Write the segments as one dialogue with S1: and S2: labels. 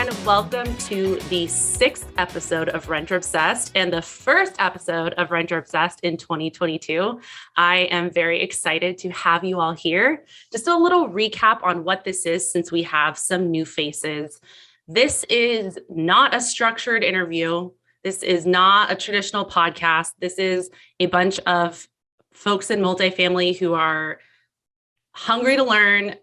S1: and welcome to the 6th episode of Renter Obsessed and the first episode of Renter Obsessed in 2022. I am very excited to have you all here. Just a little recap on what this is since we have some new faces. This is not a structured interview. This is not a traditional podcast. This is a bunch of folks in multifamily who are hungry to learn,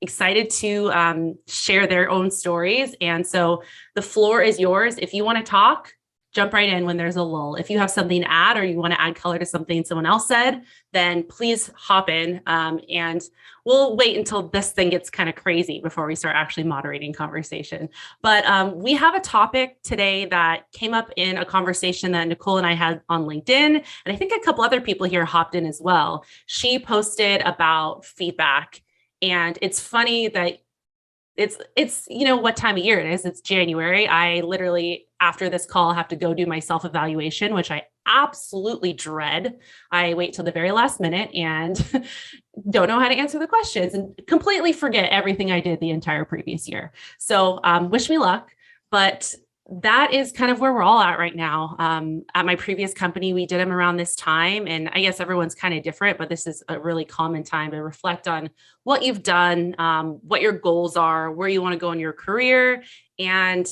S1: excited to share their own stories. And so the floor is yours. If you want to talk, jump right in when there's a lull. If you have something to add or you want to add color to something someone else said, then please hop in. And we'll wait until this thing gets kind of crazy before we start actually moderating conversation. But we have a topic today that came up in a conversation that Nicole and I had on LinkedIn. And I think a couple other people here hopped in as well. She posted about feedback. And it's funny that it's what time of year it is. It's January. I literally, after this call, have to go do my self-evaluation, which I absolutely dread. I wait till the very last minute and don't know how to answer the questions and completely forget everything I did the entire previous year. So wish me luck. But that is kind of where we're all at right now. At my previous company, we did them around this time. And I guess everyone's kind of different, but this is a really common time to reflect on what you've done, what your goals are, where you want to go in your career. And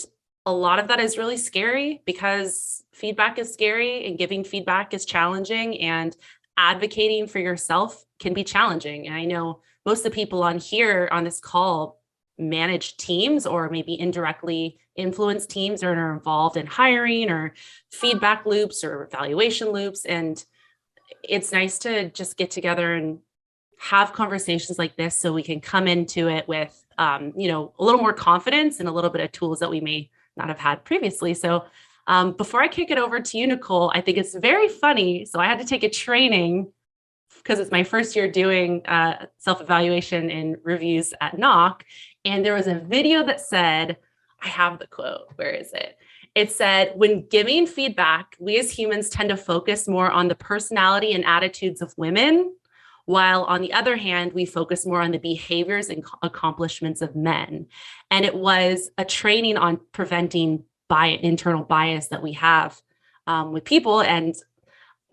S1: a lot of that is really scary because feedback is scary and giving feedback is challenging and advocating for yourself can be challenging. And I know most of the people on here on this call manage teams or maybe indirectly influence teams or are involved in hiring or feedback loops or evaluation loops. And it's nice to just get together and have conversations like this so we can come into it with, a little more confidence and a little bit of tools that we may not have had previously. So before I kick it over to you, Nicole, I think it's very funny. So I had to take a training because it's my first year doing self-evaluation and reviews at Knock. And there was a video that said, I have the quote, where is it? It said, when giving feedback, we as humans tend to focus more on the personality and attitudes of women, while on the other hand, we focus more on the behaviors and accomplishments of men. And it was a training on preventing internal bias that we have with people. And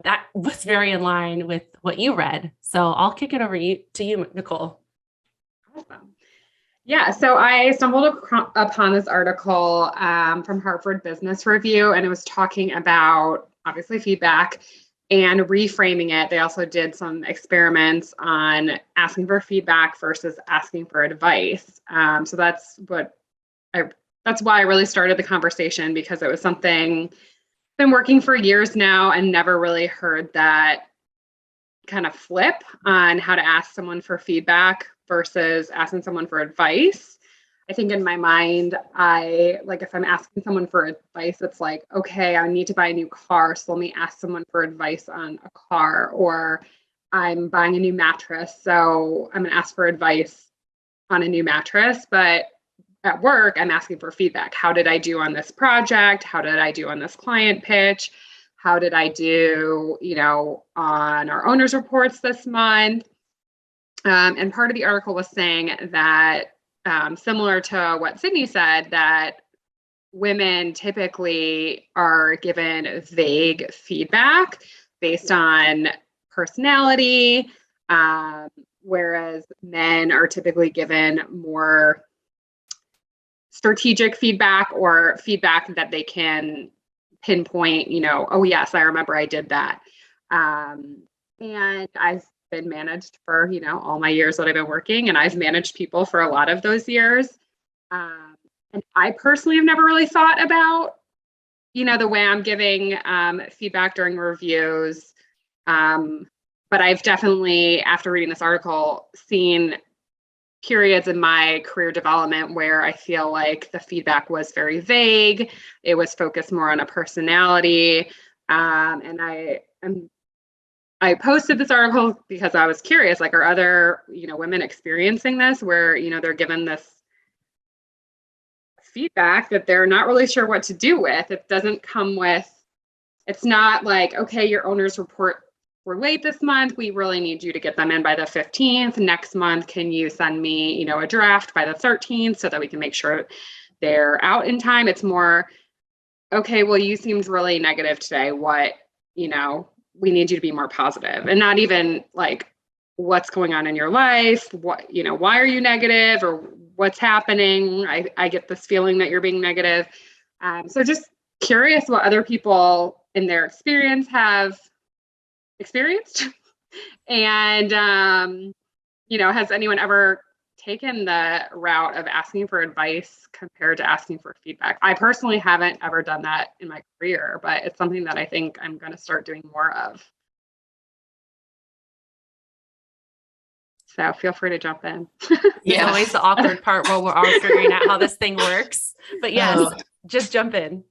S1: that was very in line with what you read. So I'll kick it over to you, Nicole.
S2: Awesome. Yeah, so I stumbled upon this article from Harvard Business Review, and it was talking about, obviously, feedback and reframing it. They also did some experiments on asking for feedback versus asking for advice. So that's why I really started the conversation, because it was something I've been working for years now and never really heard that kind of flip on how to ask someone for feedback versus asking someone for advice. I think in my mind, if I'm asking someone for advice, it's like, okay, I need to buy a new car, so let me ask someone for advice on a car, or I'm buying a new mattress, so I'm gonna ask for advice on a new mattress. But at work, I'm asking for feedback. How did I do on this project? How did I do on this client pitch? How did I do, on our owners' reports this month? And part of the article was saying that, similar to what Sydney said, that women typically are given vague feedback based on personality, whereas men are typically given more strategic feedback or feedback that they can pinpoint, oh yes, I remember I did that. And I've been managed for, all my years that I've been working, and I've managed people for a lot of those years. And I personally have never really thought about, the way I'm giving feedback during reviews. But I've definitely, after reading this article, seen periods in my career development where I feel like the feedback was very vague. It was focused more on a personality. And I posted this article because I was curious, are other, women experiencing this where, they're given this feedback that they're not really sure what to do with. It doesn't come with, it's not like, okay, your owner's report were late this month. We really need you to get them in by the 15th. Next month, can you send me, a draft by the 13th so that we can make sure they're out in time. It's more, okay, well, you seemed really negative today. What, we need you to be more positive, and not even like what's going on in your life. What, why are you negative, or what's happening? I get this feeling that you're being negative. So just curious what other people in their experience have experienced. And, has anyone ever taken the route of asking for advice compared to asking for feedback? I personally haven't ever done that in my career, but it's something that I think I'm going to start doing more of. So feel free to jump in.
S1: It's always the awkward part while we're all figuring out how this thing works. But yes, just jump in.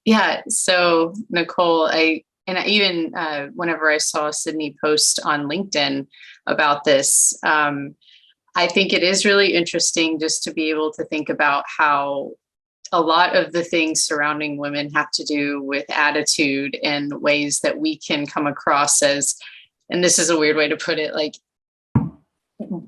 S3: Yeah. So Nicole, whenever I saw Sydney post on LinkedIn about this, I think it is really interesting just to be able to think about how a lot of the things surrounding women have to do with attitude and ways that we can come across as, and this is a weird way to put it, like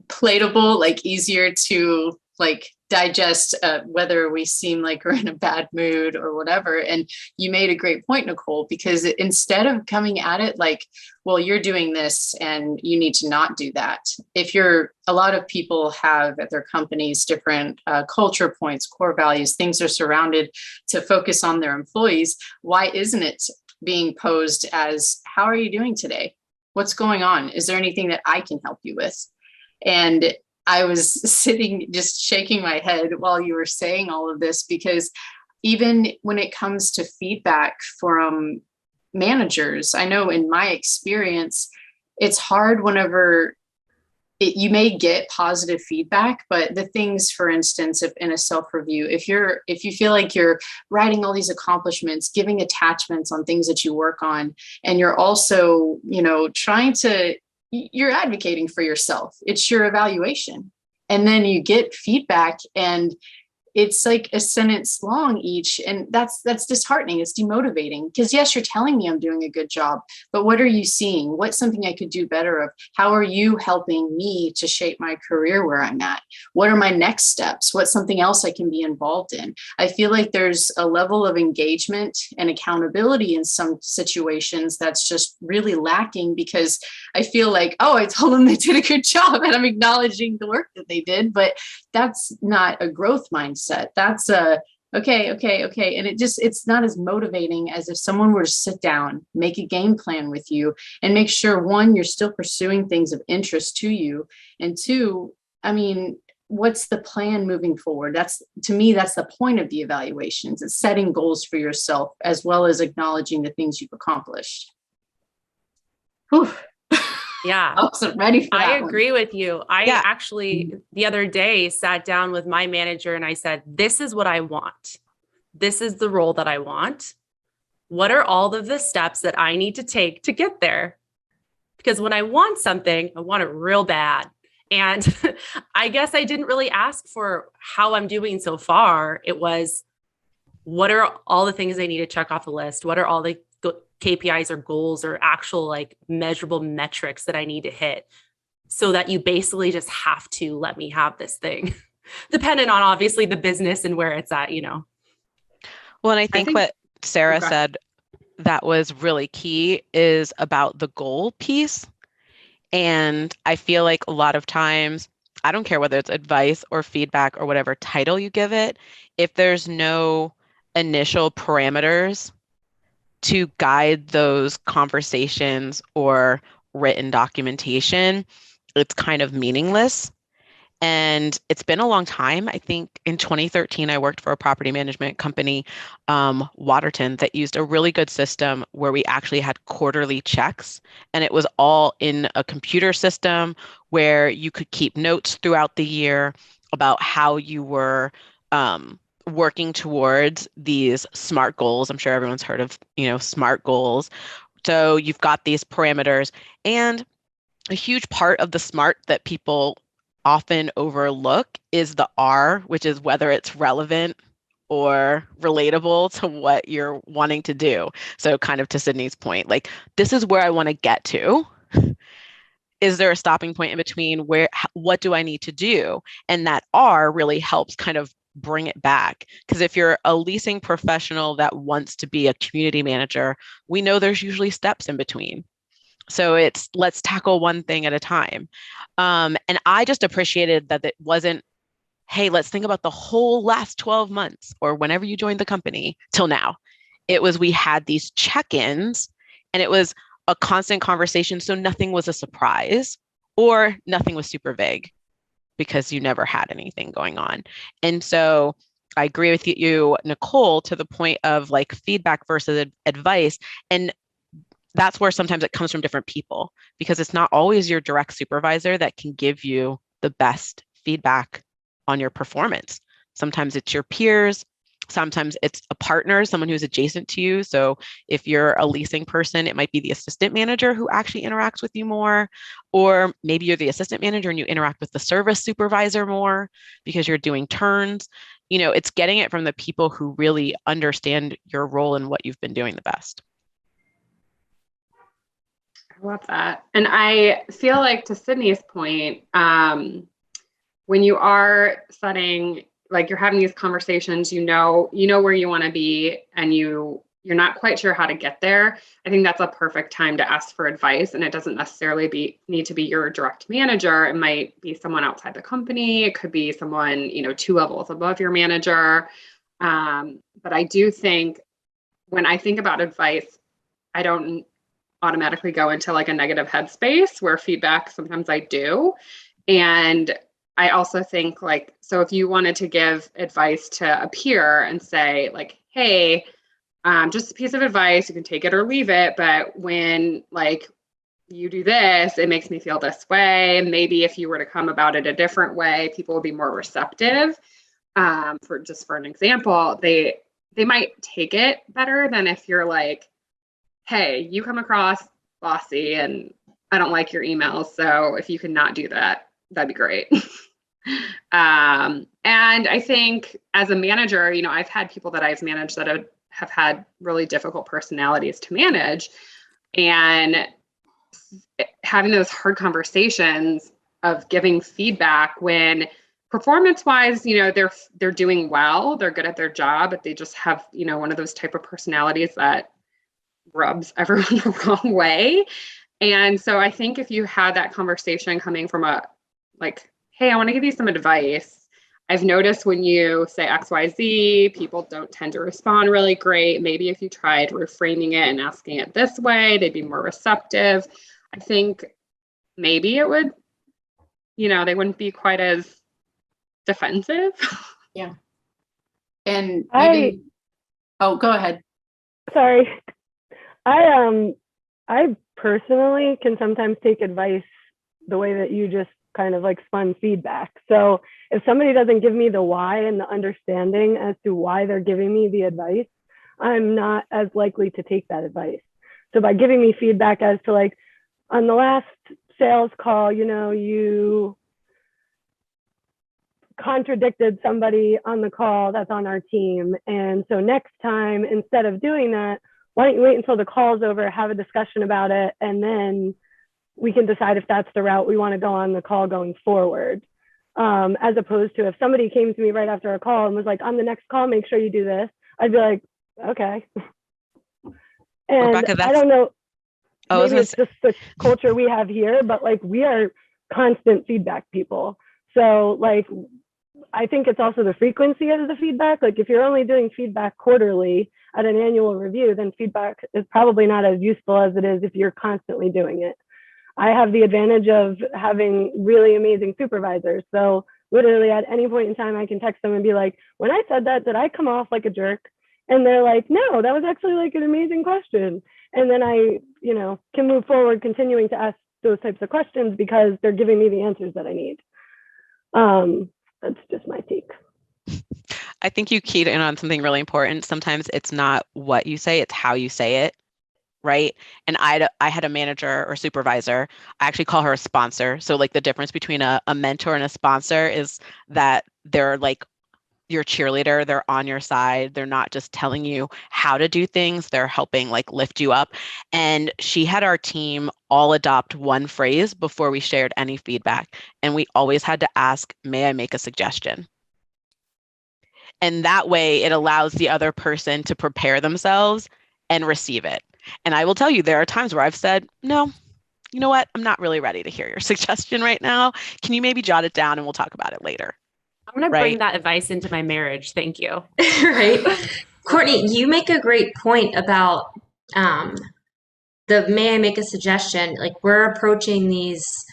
S3: palatable, like easier to like digest, whether we seem like we're in a bad mood or whatever. And you made a great point, Nicole, because instead of coming at it like, well, you're doing this and you need to not do that. A lot of people have at their companies different culture points, core values, things are surrounded to focus on their employees. Why isn't it being posed as, how are you doing today? What's going on? Is there anything that I can help you with? And I was sitting just shaking my head while you were saying all of this, because even when it comes to feedback from managers, I know in my experience, it's hard whenever you may get positive feedback, but the things, for instance, if in a self-review, if you feel like you're writing all these accomplishments, giving attachments on things that you work on, and you're also, you're advocating for yourself. It's your evaluation. And then you get feedback and it's like a sentence long each. And that's disheartening. It's demotivating because yes, you're telling me I'm doing a good job, but what are you seeing? What's something I could do better of? How are you helping me to shape my career where I'm at? What are my next steps? What's something else I can be involved in? I feel like there's a level of engagement and accountability in some situations that's just really lacking, because I feel like, oh, I told them they did a good job and I'm acknowledging the work that they did, but that's not a growth mindset. That's okay. And it's not as motivating as if someone were to sit down, make a game plan with you and make sure, one, you're still pursuing things of interest to you. And two, what's the plan moving forward? To me, that's the point of the evaluations. It's setting goals for yourself as well as acknowledging the things you've accomplished. Whew.
S1: Yeah.
S3: I wasn't ready for that.
S1: I agree with you. I actually the other day sat down with my manager and I said, this is what I want. This is the role that I want. What are all of the steps that I need to take to get there? Because when I want something, I want it real bad. And I guess I didn't really ask for how I'm doing so far. It was, what are all the things I need to check off the list? What are all the KPIs or goals or actual like measurable metrics that I need to hit, so that you basically just have to let me have this thing, dependent on obviously the business and where it's at,
S4: Well, and I think what Sarah said that was really key is about the goal piece. And I feel like a lot of times, I don't care whether it's advice or feedback or whatever title you give it, if there's no initial parameters to guide those conversations or written documentation, it's kind of meaningless. And it's been a long time. I think in 2013, I worked for a property management company, Waterton, that used a really good system where we actually had quarterly checks. And it was all in a computer system where you could keep notes throughout the year about how you were working towards these SMART goals. I'm sure everyone's heard of, SMART goals. So you've got these parameters, and a huge part of the SMART that people often overlook is the R, which is whether it's relevant or relatable to what you're wanting to do. So kind of to Sydney's point, like, this is where I want to get to. Is there a stopping point in between what do I need to do? And that R really helps kind of bring it back. Because if you're a leasing professional that wants to be a community manager, we know there's usually steps in between. So it's let's tackle one thing at a time. And I just appreciated that it wasn't, hey, let's think about the whole last 12 months or whenever you joined the company till now. It was, we had these check-ins and it was a constant conversation. So nothing was a surprise or nothing was super vague because you never had anything going on. And so I agree with you, Nicole, to the point of like feedback versus advice. And that's where sometimes it comes from different people, because it's not always your direct supervisor that can give you the best feedback on your performance. Sometimes it's your peers. Sometimes it's a partner, someone who's adjacent to you. So if you're a leasing person, it might be the assistant manager who actually interacts with you more, or maybe you're the assistant manager and you interact with the service supervisor more because you're doing turns. You know, it's getting it from the people who really understand your role and what you've been doing the best.
S2: I love that. And I feel like, to Sydney's point, when you are setting, like you're having these conversations, you know where you want to be, and you're not quite sure how to get there. I think that's a perfect time to ask for advice. And it doesn't necessarily need to be your direct manager. It might be someone outside the company. It could be someone, 2 levels above your manager. But I do think when I think about advice, I don't automatically go into like a negative headspace, where feedback sometimes I do. And I also think like, so if you wanted to give advice to a peer and say like, hey, just a piece of advice, you can take it or leave it, but when like you do this, it makes me feel this way. And maybe if you were to come about it a different way, people will be more receptive. For an example, they might take it better than if you're like, hey, you come across bossy and I don't like your emails. So if you could not do that, that'd be great. And I think as a manager, I've had people that I've managed that have had really difficult personalities to manage, and having those hard conversations of giving feedback when performance-wise, they're doing well, they're good at their job, but they just have, one of those type of personalities that rubs everyone the wrong way. And so I think if you had that conversation coming from a like, hey, I want to give you some advice. I've noticed when you say XYZ, people don't tend to respond really great. Maybe if you tried reframing it and asking it this way, they'd be more receptive. I think maybe it would, they wouldn't be quite as defensive.
S3: Yeah. And oh, go ahead.
S5: Sorry. I personally can sometimes take advice the way that you just kind of like spun feedback. So if somebody doesn't give me the why and the understanding as to why they're giving me the advice, I'm not as likely to take that advice. So by giving me feedback as to like, on the last sales call, you contradicted somebody on the call that's on our team. And so next time, instead of doing that, why don't you wait until the call's over, have a discussion about it, and then we can decide if that's the route we want to go on the call going forward. As opposed to if somebody came to me right after a call and was like, on the next call, make sure you do this, I'd be like, okay. And Rebecca, I don't know, maybe it's just the culture we have here, but like we are constant feedback people. So like, I think it's also the frequency of the feedback. Like if you're only doing feedback quarterly at an annual review, then feedback is probably not as useful as it is if you're constantly doing it. I have the advantage of having really amazing supervisors. So literally at any point in time, I can text them and be like, when I said that, did I come off like a jerk? And they're like, no, that was actually like an amazing question. And then I, can move forward continuing to ask those types of questions because they're giving me the answers that I need. That's just my take.
S4: I think you keyed in on something really important. Sometimes it's not what you say, it's how you say it, right? And I had a manager or supervisor. I actually call her a sponsor. So like the difference between a mentor and a sponsor is that they're like your cheerleader, they're on your side. They're not just telling you how to do things, they're helping like lift you up. And she had our team all adopt one phrase before we shared any feedback. And we always had to ask, may I make a suggestion? And that way it allows the other person to prepare themselves and receive it. And I will tell you, there are times where I've said, no, you know what? I'm not really ready to hear your suggestion right now. Can you maybe jot it down and we'll talk about it later?
S1: I'm going to bring that advice into my marriage. Thank you.
S6: Right. Courtney, you make a great point about may I make a suggestion? Like we're approaching these,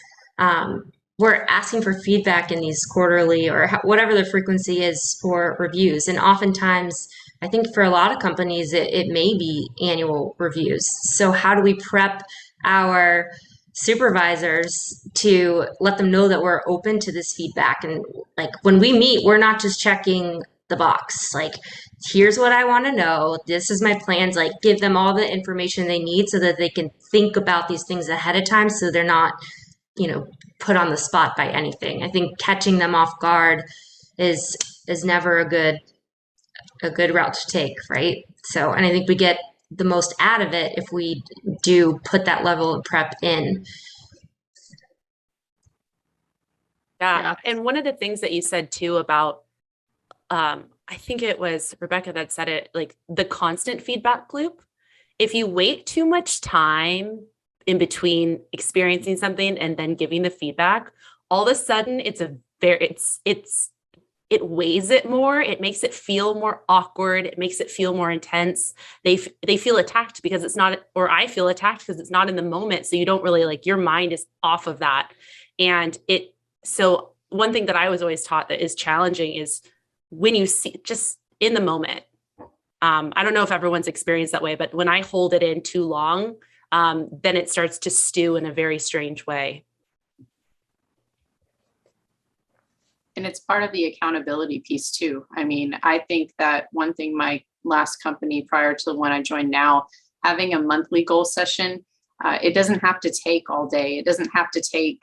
S6: we're asking for feedback in these quarterly or whatever the frequency is for reviews. And oftentimes, I think for a lot of companies, it may be annual reviews. So how do we prep our supervisors to let them know that we're open to this feedback? And like when we meet, we're not just checking the box. Like, here's what I want to know. This is my plans. Like, give them all the information they need so that they can think about these things ahead of time so they're not, put on the spot by anything. I think catching them off guard is never a good route to take, right? So, and I think we get the most out of it if we do put that level of prep in.
S1: Yeah. And one of the things that you said too about, I think it was Rebecca that said it, like the constant feedback loop. If you wait too much time in between experiencing something and then giving the feedback, all of a sudden it weighs it more. It makes it feel more awkward. It makes it feel more intense. They feel attacked because it's not, or I feel attacked because it's not in the moment. So you don't really your mind is off of that. And so one thing that I was always taught that is challenging is when you see just in the moment. I don't know if everyone's experienced that way, but when I hold it in too long, then it starts to stew in a very strange way.
S3: And it's part of the accountability piece too. I mean, I think that one thing my last company prior to the one I joined now, having a monthly goal session, it doesn't have to take all day. It doesn't have to take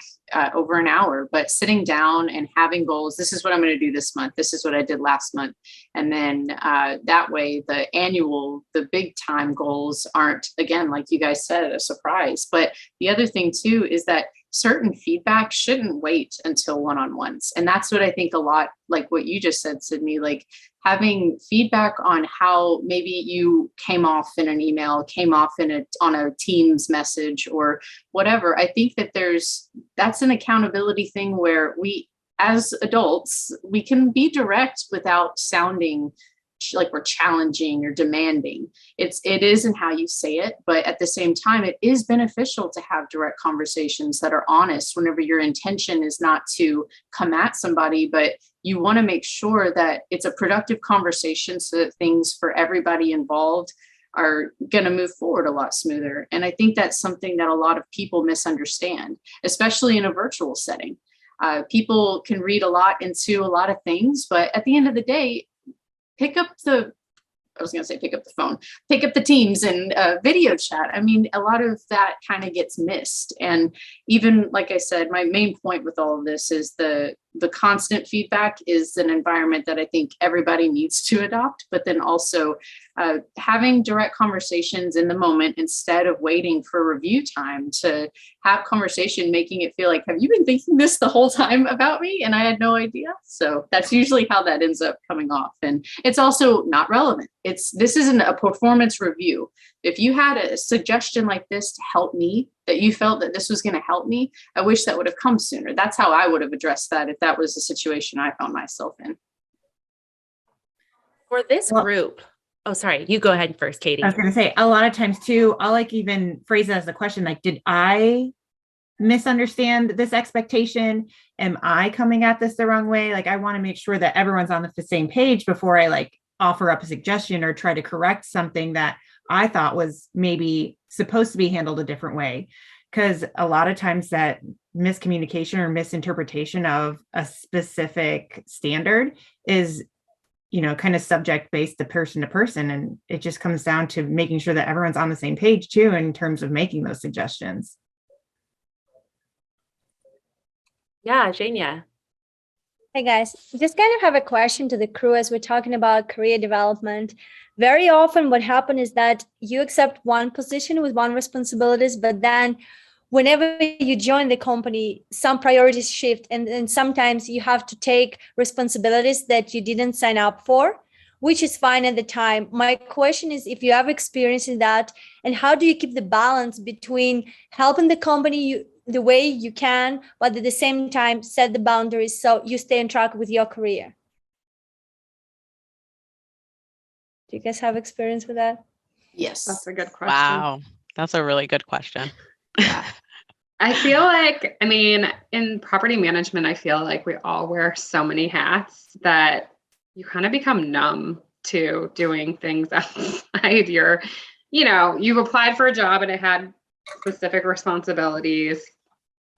S3: over an hour, but sitting down and having goals. This is what I'm going to do this month. This is what I did last month. And then that way, the big time goals aren't, again, like you guys said, a surprise. But the other thing too, is that certain feedback shouldn't wait until one-on-ones. And that's what I think a lot, like what you just said, Sydney, like having feedback on how maybe you came off in an email, came off on a Teams message or whatever. I think that that's an accountability thing where we, as adults, we can be direct without sounding like we're challenging or demanding. It is in how you say it, but at the same time, it is beneficial to have direct conversations that are honest whenever your intention is not to come at somebody, but you want to make sure that it's a productive conversation so that things for everybody involved are going to move forward a lot smoother. And I think that's something that a lot of people misunderstand, especially in a virtual setting. People can read a lot into a lot of things, but at the end of the day, pick up the phone, pick up the Teams and video chat. I mean, a lot of that kind of gets missed. And even, like I said, my main point with all of this is the constant feedback is an environment that I think everybody needs to adopt, but then also having direct conversations in the moment instead of waiting for review time to have conversation, making it feel like, have you been thinking this the whole time about me? And I had no idea. So that's usually how that ends up coming off. And it's also not relevant. This isn't a performance review. If you had a suggestion like this to help me, that you felt that this was going to help me, I wish that would have come sooner. That's how I would have addressed that if that was the situation I found myself in.
S1: For this group, oh, sorry, you go ahead first, Katie.
S7: I was going to say, a lot of times too, I'll even phrase it as a question, like, did I misunderstand this expectation? Am I coming at this the wrong way? Like, I want to make sure that everyone's on the same page before I offer up a suggestion or try to correct something that I thought was maybe supposed to be handled a different way. Because a lot of times that miscommunication or misinterpretation of a specific standard is, kind of subject based to person. And it just comes down to making sure that everyone's on the same page too, in terms of making those suggestions.
S1: Yeah, Jania.
S8: Hey guys, just kind of have a question to the crew as we're talking about career development. Very often what happens is that you accept one position with one responsibilities, but then whenever you join the company, some priorities shift, and sometimes you have to take responsibilities that you didn't sign up for, which is fine at the time. My question is if you have experience in that, and how do you keep the balance between helping the company the way you can, but at the same time set the boundaries so you stay on track with your career? Do you guys have experience with that?
S3: Yes.
S2: That's a good question.
S4: Wow. That's a really good question.
S3: Yeah.
S2: I feel like, I mean, in property management, I feel like we all wear so many hats that you kind of become numb to doing things outside you've applied for a job and it had specific responsibilities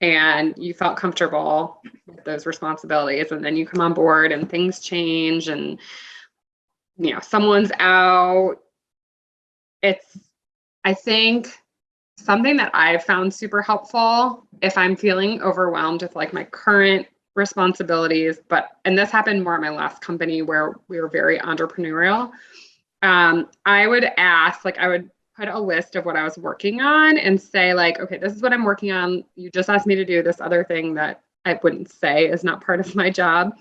S2: and you felt comfortable with those responsibilities. And then you come on board and things change and, someone's out. I think something that I've found super helpful if I'm feeling overwhelmed with like my current responsibilities, and this happened more at my last company where we were very entrepreneurial. I would I would put a list of what I was working on and say like, okay, this is what I'm working on. You just asked me to do this other thing that I wouldn't say is not part of my job,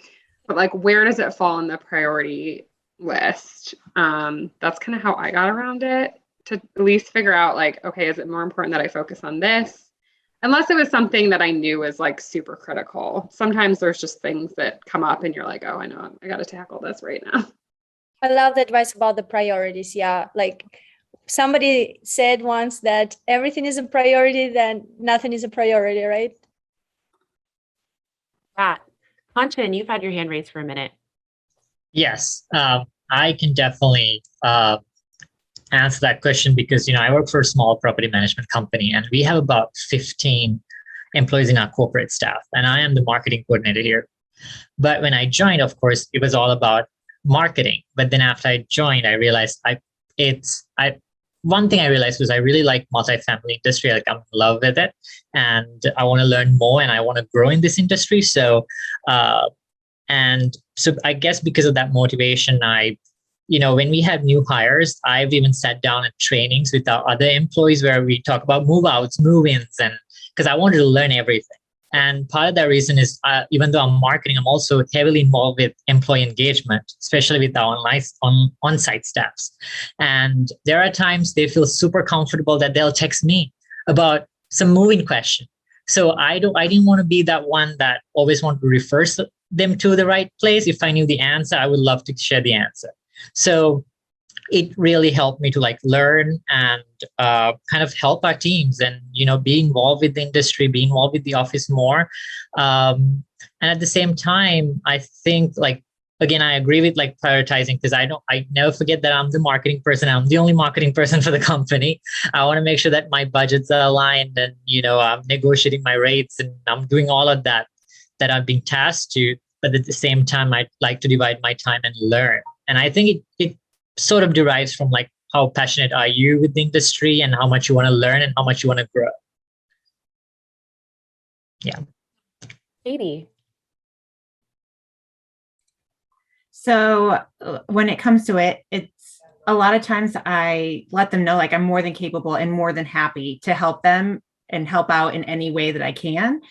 S2: but like, where does it fall on the priority list? That's kind of how I got around it, to at least figure out like, okay, is it more important that I focus on this? Unless it was something that I knew was like super critical. Sometimes there's just things that come up and you're like, oh, I know I got to tackle this right now.
S8: I love the advice about the priorities. Yeah. Like somebody said once that everything is a priority, then nothing is a priority, right?
S1: Yeah. Kanchan, you've had your hand raised for a minute.
S9: Yes, I can definitely answer that question because, I work for a small property management company and we have about 15 employees in our corporate staff, and I am the marketing coordinator here. But when I joined, of course, it was all about marketing. But then after I joined, I realized one thing I realized was I really like multifamily industry. Like I'm in love with it and I want to learn more and I want to grow in this industry. So I guess because of that motivation, when we have new hires, I've even sat down at trainings with our other employees where we talk about move outs, move ins, and because I wanted to learn everything. And part of that reason is even though I'm marketing, I'm also heavily involved with employee engagement, especially with our on-site staffs. And there are times they feel super comfortable that they'll text me about some moving question. So I didn't want to be that one that always wanted to refer them to the right place. If I knew the answer, I would love to share the answer. So it really helped me to like learn and kind of help our teams and, be involved with the industry, be involved with the office more. And at the same time, I think like, again, I agree with like prioritizing because I never forget that I'm the marketing person. I'm the only marketing person for the company. I want to make sure that my budgets are aligned and, I'm negotiating my rates and I'm doing all of that I'm being tasked to. But at the same time, I'd like to divide my time and learn. And I think it sort of derives from like how passionate are you with the industry and how much you want to learn and how much you want to grow. Yeah.
S1: Katie.
S7: So when it comes to it, it's a lot of times I let them know like I'm more than capable and more than happy to help them and help out in any way that I can.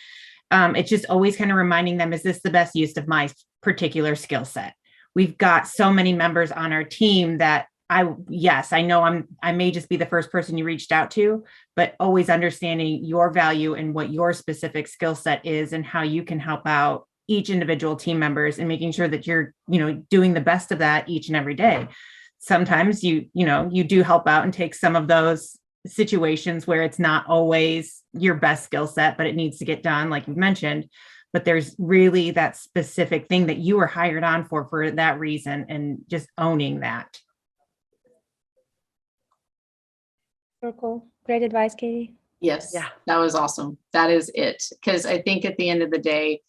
S7: It's just always kind of reminding them, is this the best use of my particular skill set? We've got so many members on our team that I know I may just be the first person you reached out to, but always understanding your value and what your specific skill set is and how you can help out each individual team members and making sure that you're, doing the best of that each and every day. Sometimes you do help out and take some of those situations where it's not always your best skill set, but it needs to get done, like you mentioned. But there's really that specific thing that you were hired on for that reason, and just owning that.
S8: So cool. Great advice, Katie.
S3: Yes.
S1: Yeah.
S3: That was awesome. That is it. Because I think at the end of the day,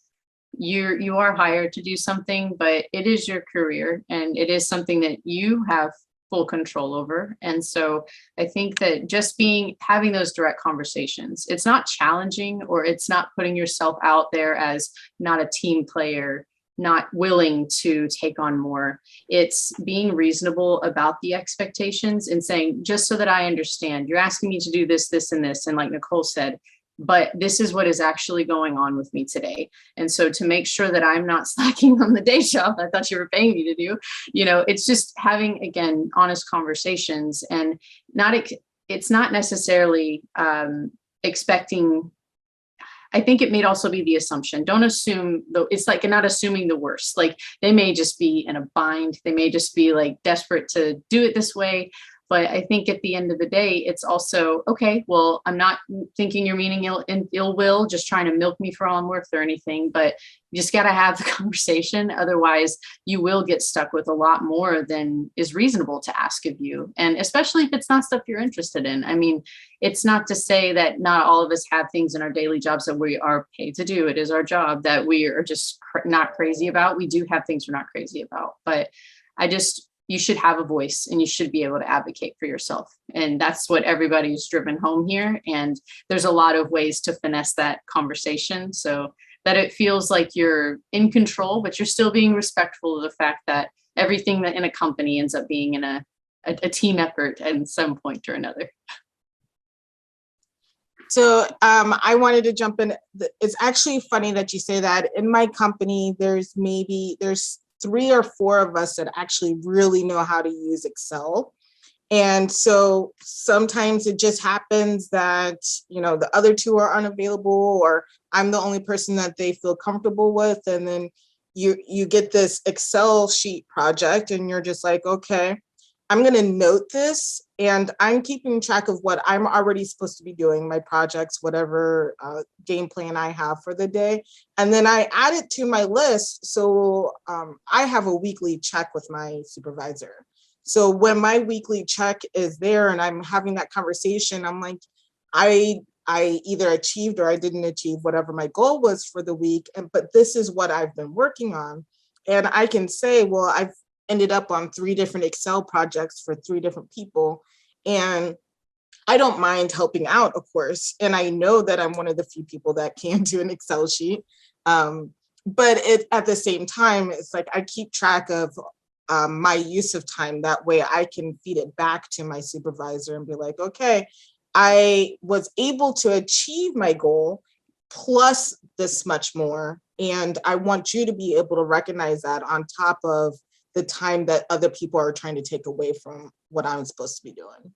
S3: you are hired to do something, but it is your career and it is something that you have full control over. And so I think that just having those direct conversations, it's not challenging or it's not putting yourself out there as not a team player, not willing to take on more. It's being reasonable about the expectations and saying, just so that I understand, you're asking me to do this, this, and this. And like Nicole said, but this is what is actually going on with me today. And so to make sure that I'm not slacking on the day job I thought you were paying me to do, it's just having, again, honest conversations, and it's not necessarily expecting. I think it may also be the assumption. Don't assume, though. It's like not assuming the worst. Like they may just be in a bind. They may just be like desperate to do it this way. But I think at the end of the day, it's also, okay, well, I'm not thinking you're meaning ill will, just trying to milk me for all I'm worth or anything, but you just got to have the conversation. Otherwise, you will get stuck with a lot more than is reasonable to ask of you. And especially if it's not stuff you're interested in. I mean, it's not to say that not all of us have things in our daily jobs that we are paid to do. It is our job that we are just not crazy about. We do have things we're not crazy about, but you should have a voice and you should be able to advocate for yourself. And that's what everybody's driven home here. And there's a lot of ways to finesse that conversation so that it feels like you're in control, but you're still being respectful of the fact that everything that in a company ends up being in a team effort at some point or another.
S10: So I wanted to jump in. It's actually funny that you say that. In my company, there's 3 or 4 of us that actually really know how to use Excel. And so sometimes it just happens that, the other 2 are unavailable, or I'm the only person that they feel comfortable with. And then you get this Excel sheet project and you're just like, okay, I'm going to note this, and I'm keeping track of what I'm already supposed to be doing, my projects, whatever game plan I have for the day. And then I add it to my list. So I have a weekly check with my supervisor. So when my weekly check is there and I'm having that conversation, I'm like, I either achieved or I didn't achieve whatever my goal was for the week. But this is what I've been working on. And I can say, well, I've ended up on 3 different Excel projects for 3 different people. And I don't mind helping out, of course. And I know that I'm one of the few people that can do an Excel sheet. But at the same time, it's like I keep track of my use of time. That way I can feed it back to my supervisor and be like, okay, I was able to achieve my goal plus this much more. And I want you to be able to recognize that on top of the time that other people are trying to take away from what I'm supposed to be doing,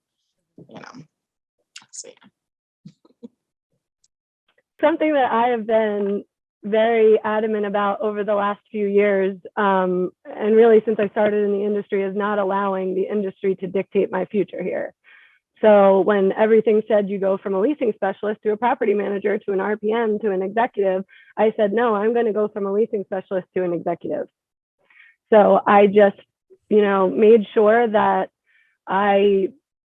S10: So yeah.
S5: Something that I have been very adamant about over the last few years, and really since I started in the industry, is not allowing the industry to dictate my future here. So when everything said you go from a leasing specialist to a property manager to an RPM to an executive, I said, no, I'm going to go from a leasing specialist to an executive. So I just, made sure that I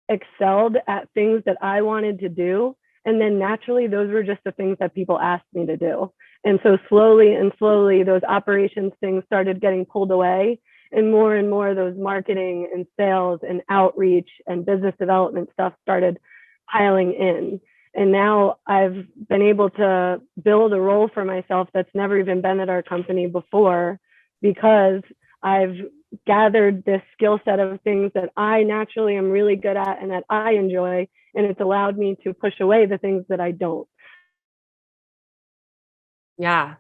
S5: excelled at things that I wanted to do. And then naturally, those were just the things that people asked me to do. And so slowly, those operations things started getting pulled away, and more those marketing and sales and outreach and business development stuff started piling in. And now I've been able to build a role for myself that's never even been at our company before, because I've gathered this skill set of things that I naturally am really good at and that I enjoy, and it's allowed me to push away the things that I don't.
S1: Yeah,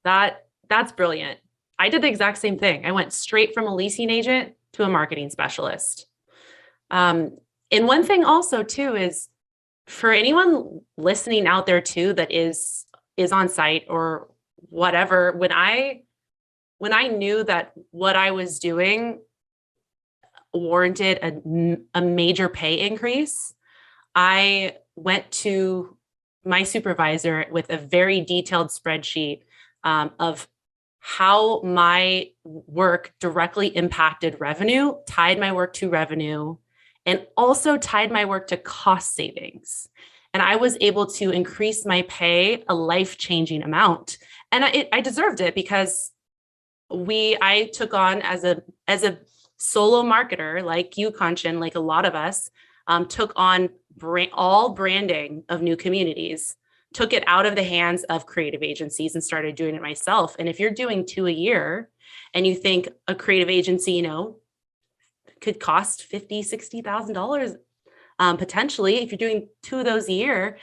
S1: that's brilliant. I did the exact same thing. I went straight from a leasing agent to a marketing specialist. And one thing also too is, for anyone listening out there too that is on site or whatever, when I knew that what I was doing warranted a major pay increase, I went to my supervisor with a very detailed spreadsheet of how my work directly impacted revenue, tied my work to revenue, and also tied my work to cost savings. And I was able to increase my pay a life-changing amount. And I deserved it, because I took on as a solo marketer like you, Kanchan, like a lot of us, took on all branding of new communities, took it out of the hands of creative agencies and started doing it myself. And if you're doing 2 a year and you think a creative agency, could cost $50,000, $60,000 potentially, if you're doing 2 of those a year,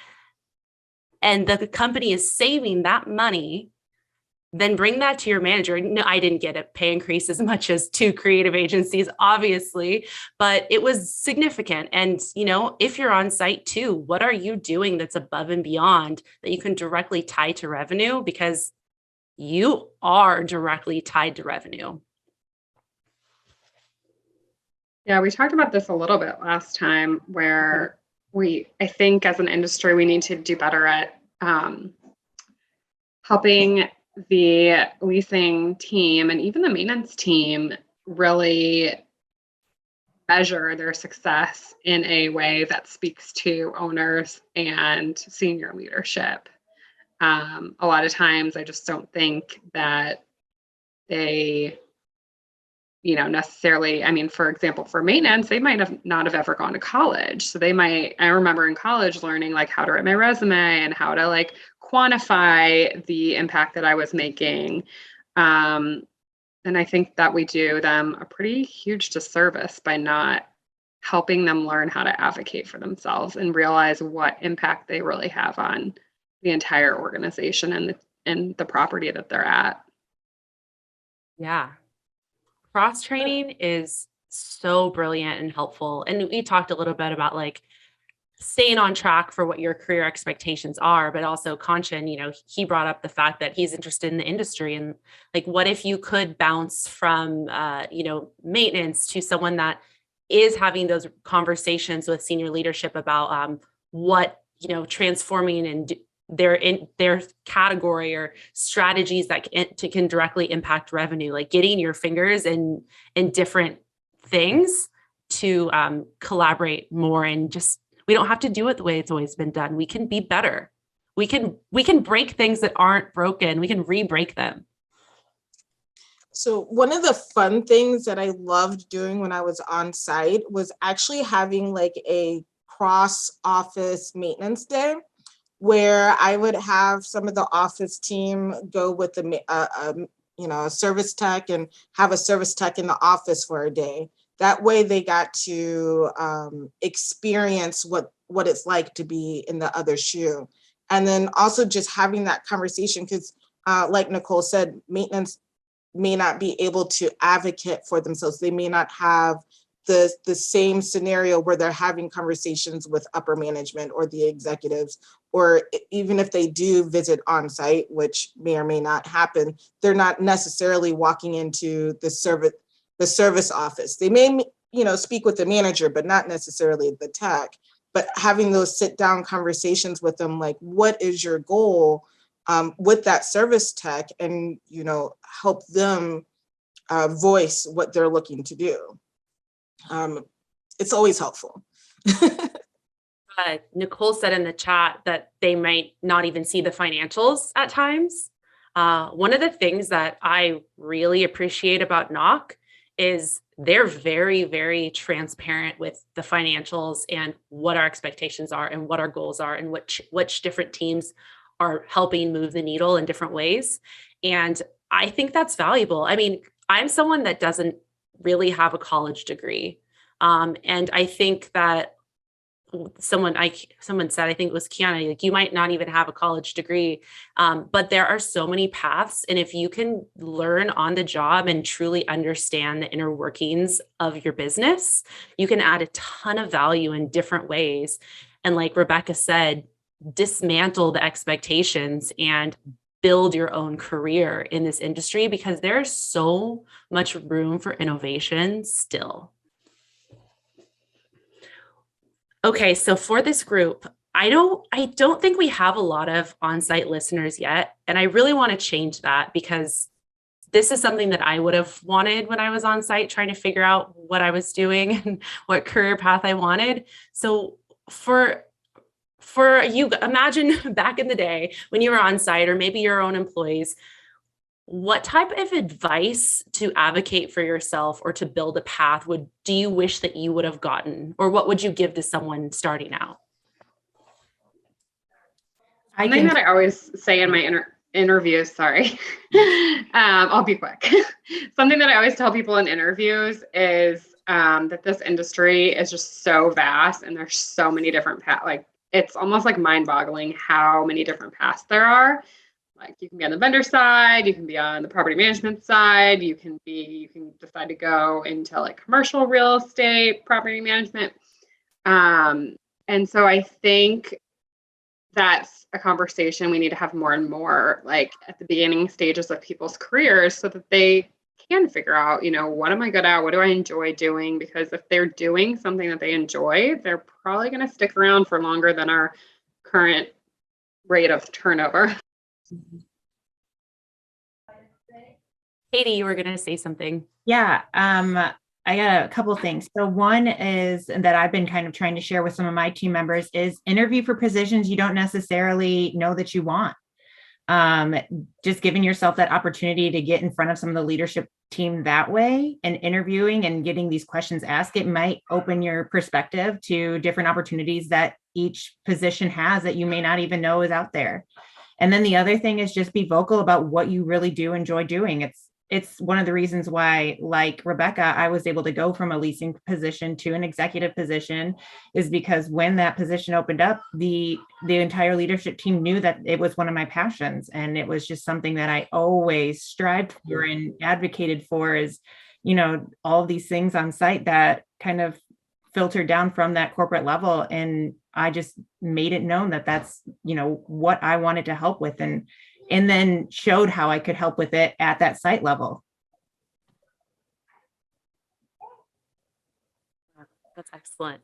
S1: and the company is saving that money, then bring that to your manager. No, I didn't get a pay increase as much as 2 creative agencies, obviously, but it was significant. And, if you're on site too, what are you doing that's above and beyond that you can directly tie to revenue? Because you are directly tied to revenue.
S2: Yeah, we talked about this a little bit last time where I think as an industry, we need to do better at helping the leasing team and even the maintenance team really measure their success in a way that speaks to owners and senior leadership. A lot of times I just don't think that they, necessarily, for example, for maintenance, they might not have ever gone to college. So I remember in college learning like how to write my resume and how to like quantify the impact that I was making. And I think that we do them a pretty huge disservice by not helping them learn how to advocate for themselves and realize what impact they really have on the entire organization and the property that they're at.
S1: Yeah. Cross training is so brilliant and helpful. And we talked a little bit about like staying on track for what your career expectations are, but also Kanchan, he brought up the fact that he's interested in the industry and like, what if you could bounce from, maintenance to someone that is having those conversations with senior leadership about what, transforming and in their category or strategies that can directly impact revenue, like getting your fingers in different things to collaborate more and just, we don't have to do it the way it's always been done. We can be better. We can break things that aren't broken. We can re-break them.
S10: So one of the fun things that I loved doing when I was on site was actually having like a cross-office maintenance day where I would have some of the office team go with a service tech and have a service tech in the office for a day. That way they got to experience what it's like to be in the other shoe. And then also just having that conversation, because like Nicole said, maintenance may not be able to advocate for themselves. They may not have the same scenario where they're having conversations with upper management or the executives, or even if they do visit on site, which may or may not happen, they're not necessarily walking into the service office. They may, speak with the manager, but not necessarily the tech. But having those sit down conversations with them, like, what is your goal with that service tech, and, help them voice what they're looking to do. It's always helpful.
S1: Nicole said in the chat that they might not even see the financials at times. One of the things that I really appreciate about Knock is they're very, very transparent with the financials and what our expectations are and what our goals are and which different teams are helping move the needle in different ways. And I think that's valuable. I'm someone that doesn't really have a college degree. And I think that someone said, I think it was Kiana, like, you might not even have a college degree, but there are so many paths. And if you can learn on the job and truly understand the inner workings of your business, you can add a ton of value in different ways. And like Rebecca said, dismantle the expectations and build your own career in this industry, because there's so much room for innovation still. Okay, so for this group, I don't think we have a lot of on-site listeners yet. And I really want to change that, because this is something that I would have wanted when I was on site trying to figure out what I was doing and what career path I wanted. So for you, imagine back in the day when you were on site, or maybe your own employees, what type of advice to advocate for yourself or to build a path do you wish that you would have gotten, or what would you give to someone starting out?
S2: Something that I always say in my interviews, sorry, I'll be quick. Something that I always tell people in interviews is that this industry is just so vast and there's so many different paths. Like, it's almost like mind-boggling how many different paths there are. Like you can be on the vendor side, you can be on the property management side, you can decide to go into like commercial real estate, property management. And so I think that's a conversation we need to have more and more, like at the beginning stages of people's careers, so that they can figure out, what am I good at? What do I enjoy doing? Because if they're doing something that they enjoy, they're probably going to stick around for longer than our current rate of turnover.
S1: Katie, you were going to say something.
S7: Yeah. I got a couple of things. So one is that I've been kind of trying to share with some of my team members is interview for positions you don't necessarily know that you want. Just giving yourself that opportunity to get in front of some of the leadership team that way, and interviewing and getting these questions asked, it might open your perspective to different opportunities that each position has that you may not even know is out there. And then the other thing is just be vocal about what you really do enjoy doing. It's one of the reasons why, like Rebecca, I was able to go from a leasing position to an executive position, is because when that position opened up, the entire leadership team knew that it was one of my passions. And it was just something that I always strived for and advocated for, is, all of these things on site that kind of filtered down from that corporate level. And I just made it known that that's, what I wanted to help with, and then showed how I could help with it at that site level.
S1: That's excellent.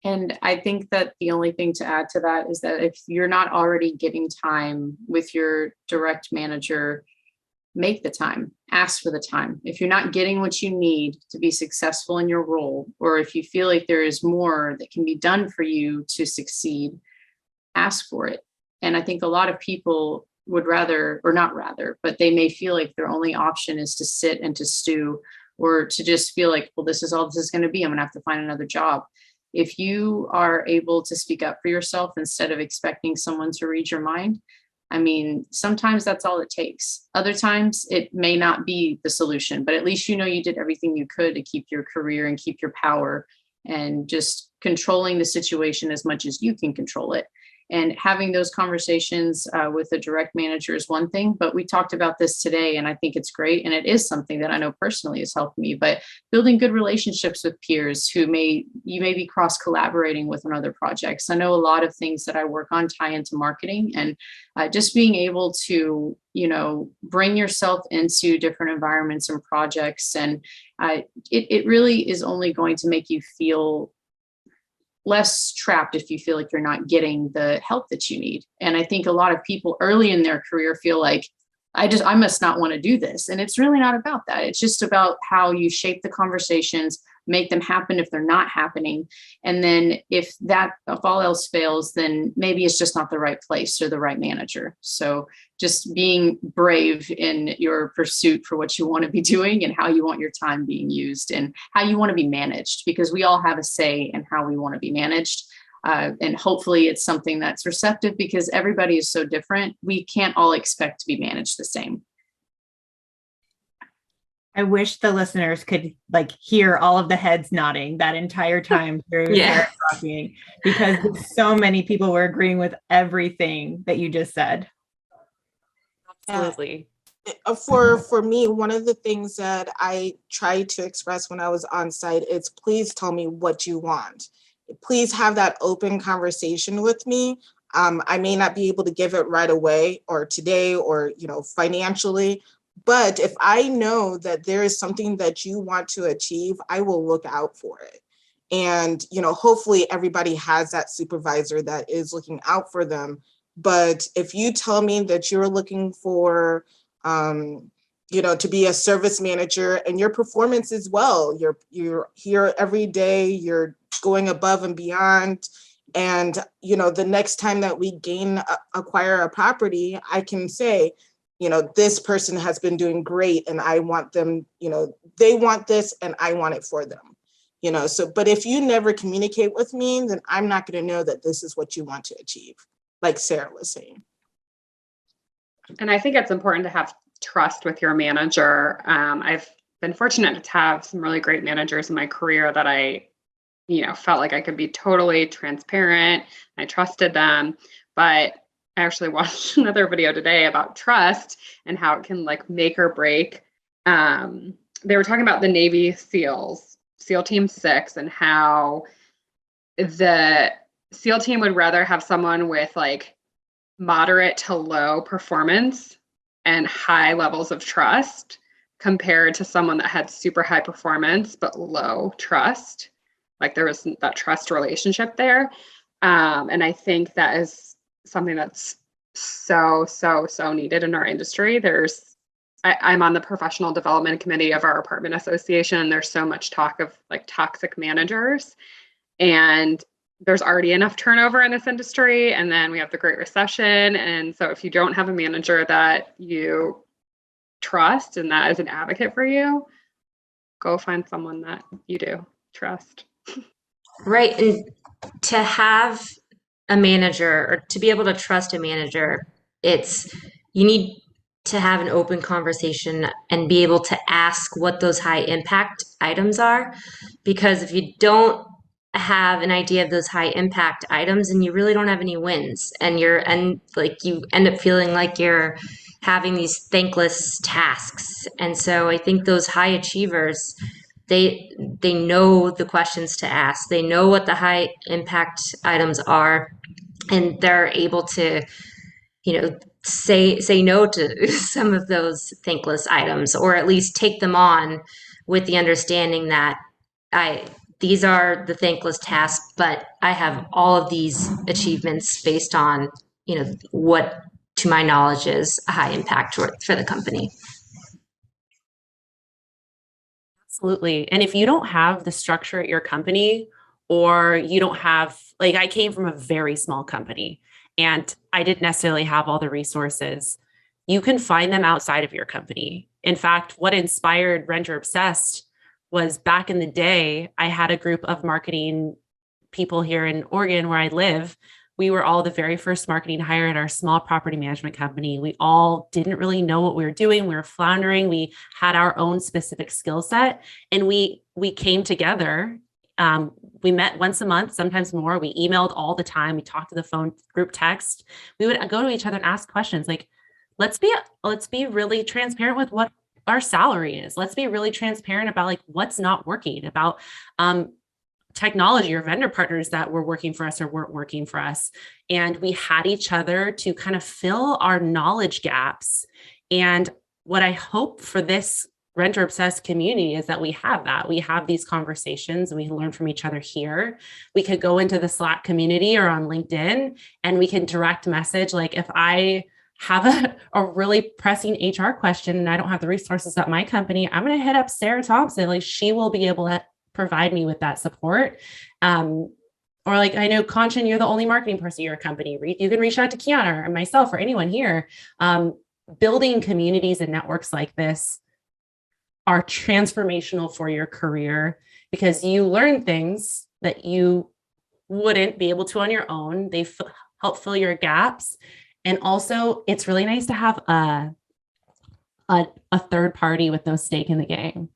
S3: And I think that the only thing to add to that is that if you're not already getting time with your direct manager, make the time, ask for the time. If you're not getting what you need to be successful in your role, or if you feel like there is more that can be done for you to succeed, ask for it. And I think a lot of people would rather, or not rather, but they may feel like their only option is to sit and to stew, or to just feel like, well, this is all this is going to be. I'm going to have to find another job. If you are able to speak up for yourself instead of expecting someone to read your mind, sometimes that's all it takes. Other times it may not be the solution, but at least you did everything you could to keep your career and keep your power, and just controlling the situation as much as you can control it. And having those conversations with a direct manager is one thing, but we talked about this today, and I think it's great. And it is something that I know personally has helped me, but building good relationships with peers who you may be cross collaborating with on other projects. I know a lot of things that I work on tie into marketing, and just being able to, bring yourself into different environments and projects. And it really is only going to make you feel less trapped if you feel like you're not getting the help that you need. And I think a lot of people early in their career feel like, I must not want to do this. And it's really not about that. It's just about how you shape the conversations, make them happen if they're not happening. And then if all else fails, then maybe it's just not the right place or the right manager. So just being brave in your pursuit for what you want to be doing and how you want your time being used and how you want to be managed, because we all have a say in how we want to be managed. And hopefully it's something that's receptive, because everybody is so different. We can't all expect to be managed the same.
S7: I wish the listeners could hear all of the heads nodding that entire time through Sarah talking, because so many people were agreeing with everything that you just said.
S1: Absolutely.
S10: For me, one of the things that I tried to express when I was on site is, please tell me what you want. Please have that open conversation with me. I may not be able to give it right away or today or, financially, but if I know that there is something that you want to achieve, I will look out for it. And, hopefully everybody has that supervisor that is looking out for them. But if you tell me that you're looking for, to be a service manager and your performance is well, you're here every day, you're going above and beyond. And, the next time that we acquire a property, I can say, this person has been doing great and I want them, they want this and I want it for them, but if you never communicate with me, then I'm not going to know that this is what you want to achieve, like Sarah was saying.
S2: And I think it's important to have trust with your manager. I've been fortunate to have some really great managers in my career that I felt like I could be totally transparent. I trusted them. But I actually watched another video today about trust and how it can like make or break. They were talking about the Navy SEALs, SEAL Team 6, and how the SEAL team would rather have someone with like moderate to low performance and high levels of trust compared to someone that had super high performance but low trust. Like there was that trust relationship there. And I think that is something that's so needed in our industry. I'm on the professional development committee of our apartment association. There's so much talk of like toxic managers, and there's already enough turnover in this industry. And then we have the Great Recession. And so if you don't have a manager that you trust and that is an advocate for you, go find someone that you do trust.
S6: Right. And to have a manager or to be able to trust a manager, you need to have an open conversation and be able to ask what those high impact items are. Because if you don't have an idea of those high impact items, and you really don't have any wins, and you end up feeling like you're having these thankless tasks. And so I think those high achievers, they know the questions to ask, they know what the high impact items are, and they're able to say no to some of those thankless items, or at least take them on with the understanding that these are the thankless tasks, but I have all of these achievements based on, what to my knowledge is a high impact for the company.
S1: Absolutely. And if you don't have the structure at your company, or you don't have, like, I came from a very small company and I didn't necessarily have all the resources, you can find them outside of your company. In fact, what inspired Renter Obsessed was back in the day, I had a group of marketing people here in Oregon where I live. We were all the very first marketing hire at our small property management company. We all didn't really know what we were doing. We were floundering. We had our own specific skill set, and we came together. We met once a month, sometimes more. We emailed all the time. We talked to the phone, group text. We would go to each other and ask questions like, let's be really transparent with what our salary is. Let's be really transparent about like what's not working, about technology or vendor partners that were working for us or weren't working for us. And we had each other to kind of fill our knowledge gaps. And what I hope for this Renter Obsessed community is that we have these conversations, and we learn from each other here. We could go into the Slack community or on LinkedIn, and we can direct message. Like if I have a really pressing HR question and I don't have the resources at my company, I'm going to hit up Sarah Thompson. Like she will be able to provide me with that support. Or like, I know Kanchan, you're the only marketing person at your company. You can reach out to Kiana or myself or anyone here. Building communities and networks like this are transformational for your career because you learn things that you wouldn't be able to on your own. They help fill your gaps. And also, it's really nice to have a third party with no stake in the game,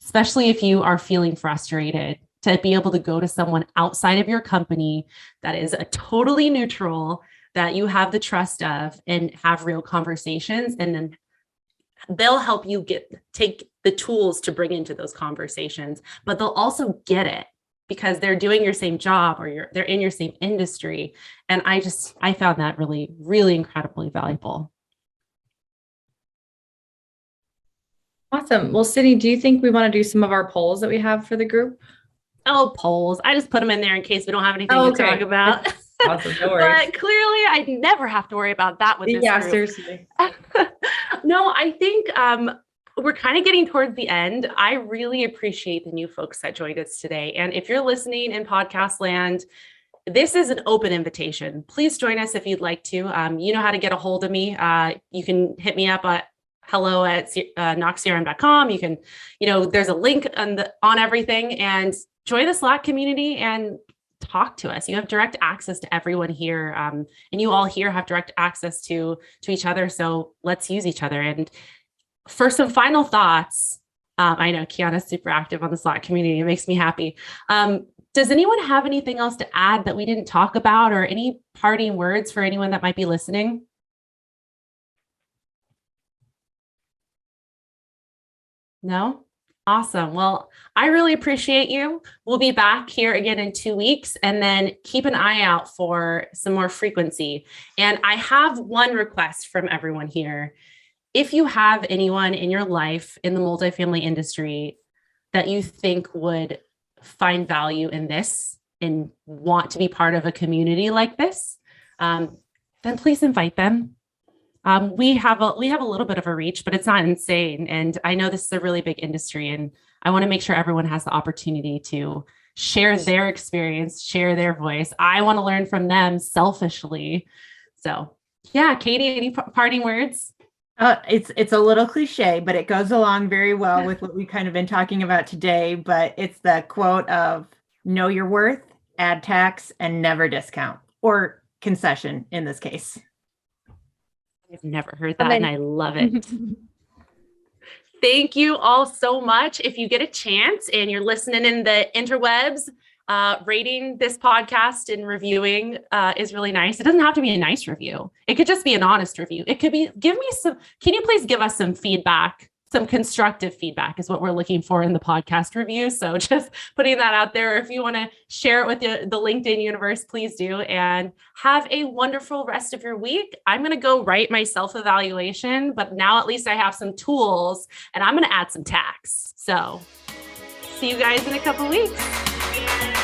S1: especially if you are feeling frustrated, to be able to go to someone outside of your company that is a totally neutral, that you have the trust of, and have real conversations. And then they'll help you take the tools to bring into those conversations, but they'll also get it because they're doing your same job or they're in your same industry. And I found that really, really incredibly valuable.
S11: Awesome. Well, Sydney, do you think we want to do some of our polls that we have for the group?
S1: Oh, polls. I just put them in there in case we don't have anything to talk about.
S11: Awesome. No worries.
S1: But clearly I never have to worry about that with this group.
S11: Seriously.
S1: No, I think we're kind of getting towards the end. I really appreciate the new folks that joined us today. And if you're listening in podcast land, this is an open invitation. Please join us if you'd like to. You know how to get a hold of me. You can hit me up at hello@noxcrm.com. You can, there's a link on everything, and join the Slack community and talk to us. You have direct access to everyone here. And you all here have direct access to each other. So let's use each other. And for some final thoughts, I know Kiana's super active on the Slack community. It makes me happy. Does anyone have anything else to add that we didn't talk about, or any parting words for anyone that might be listening? No? Awesome. Well, I really appreciate you. We'll be back here again in 2 weeks, and then keep an eye out for some more frequency. And I have one request from everyone here. If you have anyone in your life in the multifamily industry that you think would find value in this and want to be part of a community like this, then please invite them. We have a little bit of a reach, but it's not insane. And I know this is a really big industry, and I want to make sure everyone has the opportunity to share their experience, share their voice. I want to learn from them selfishly. So yeah, Katie, any parting words?
S7: It's a little cliche, but it goes along very well with what we've kind of been talking about today. But it's the quote of know your worth, add tax, and never discount, or concession in this case.
S1: I've never heard that, and I love it. Thank you all so much. If you get a chance and you're listening in the interwebs, rating this podcast and reviewing is really nice. It doesn't have to be a nice review. It could just be an honest review. It could be, can you please give us some feedback? Some constructive feedback is what we're looking for in the podcast review. So just putting that out there. If you want to share it with the LinkedIn universe, please do. And have a wonderful rest of your week. I'm going to go write my self-evaluation, but now at least I have some tools, and I'm going to add some tax. So see you guys in a couple weeks.